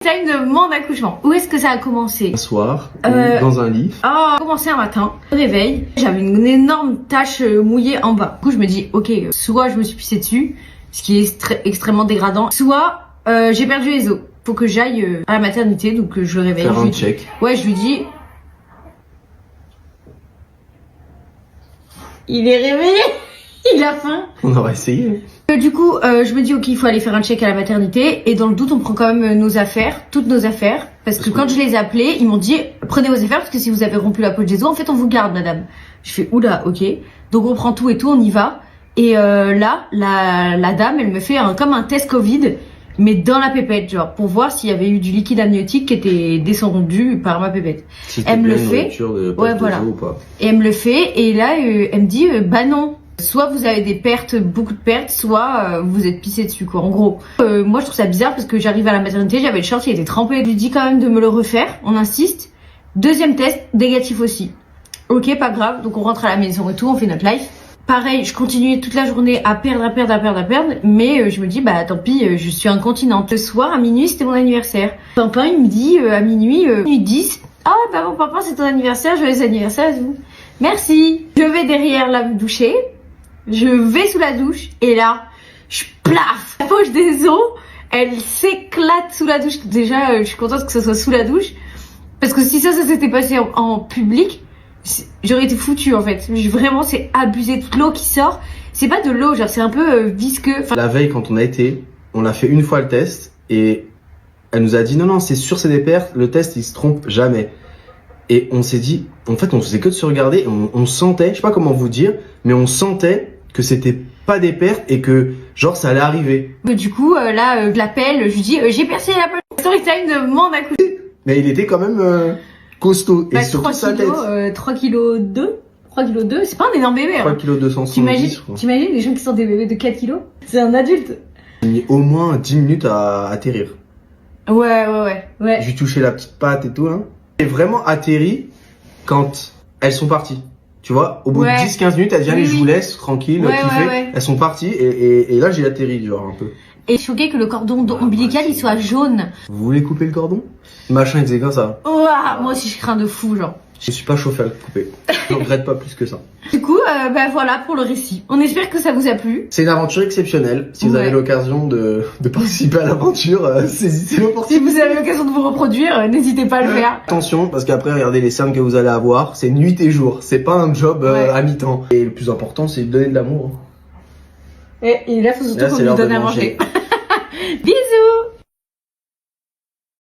Time de mon accouchement. Où est-ce que ça a commencé? Un soir, dans un lit. Ça a commencé un matin, réveil, j'avais une énorme tache mouillée en bas. Du coup je me dis ok, soit je me suis pissée dessus, ce qui est extrêmement dégradant, soit j'ai perdu les os. Faut que j'aille à la maternité, donc je le réveille. Faire un check. Ouais, je lui dis... Il est réveillé. Il a faim. On aurait essayé. Du coup, je me dis ok, il faut aller faire un check à la maternité. Et dans le doute, on prend quand même nos affaires, toutes nos affaires. Parce que quand je les ai appelés, ils m'ont dit prenez vos affaires parce que si vous avez rompu la poche des os, en fait on vous garde madame. Je fais oula, ok. Donc on prend tout et tout, on y va. Et là, la dame, elle me fait comme un test Covid, mais dans la pépette, genre, pour voir s'il y avait eu du liquide amniotique qui était descendu par ma pépette. Si elle me le fait. Ouais, voilà. Ou pas. Et elle me le fait, et là, elle me dit, bah non. Soit vous avez des pertes, beaucoup de pertes, soit vous êtes pissé dessus, quoi, en gros. Moi, je trouve ça bizarre parce que j'arrive à la maternité, j'avais le short, il était trempé. Je lui dis quand même de me le refaire, on insiste. Deuxième test, négatif aussi. Ok, pas grave, donc on rentre à la maison et tout, on fait notre life. Pareil, je continuais toute la journée à perdre, mais je me dis, bah tant pis, je suis incontinente. Le soir, à minuit, c'était mon anniversaire. Pimpin, il me dit, à minuit 10, ah bah mon papa, c'est ton anniversaire, joyeux anniversaire et tout. Merci. Je vais derrière la doucher, je vais sous la douche, et là, je plaf. La poche des os, elle s'éclate sous la douche. Déjà, je suis contente que ce soit sous la douche, parce que si ça s'était passé en public, j'aurais été foutue en fait. Vraiment, c'est abusé. Toute l'eau qui sort, c'est pas de l'eau, genre c'est un peu visqueux. Enfin... La veille, quand on a été, on a fait une fois le test et elle nous a dit non, c'est sûr, c'est des pertes. Le test, il se trompe jamais. Et on s'est dit, en fait, on faisait que de se regarder. On sentait, je sais pas comment vous dire, mais on sentait que c'était pas des pertes et que genre ça allait arriver. Du coup, là, je l'appelle, je lui dis, j'ai percé la poche. Story time de mon accouchement. Mais il était quand même costaud. Bah, et surtout sa tête. 3 kg 2. 3 kg 2, c'est pas un énorme bébé. 3 kg 270. T'imagines les gens qui sont des bébés de 4 kg? C'est un adulte. Il a mis au moins 10 minutes à atterrir. Ouais. J'ai touché la petite patte et tout, hein. J'ai vraiment atterri quand elles sont parties. Tu vois, au bout de 10-15 minutes, elle dit allez, je vous laisse tranquille, kiffer. Elles sont parties et là j'ai atterri, genre un peu. Et choqué que le cordon ombilical il soit jaune. Vous voulez couper le cordon? Machin, il faisait comme ça. Ouah, moi aussi je crains de fou, genre. Je suis pas chauffé à le couper. Je regrette pas plus que ça. Du coup, bah voilà pour le récit. On espère que ça vous a plu. C'est une aventure exceptionnelle. Si vous avez l'occasion de participer à l'aventure, saisissez l'opportunité. Si vous avez l'occasion de vous reproduire, n'hésitez pas à le faire. Attention, parce qu'après, regardez les cernes que vous allez avoir. C'est nuit et jour. C'est pas un job à mi-temps. Et le plus important, c'est de donner de l'amour. Et là, faut surtout qu'on nous donne à manger. Bisous.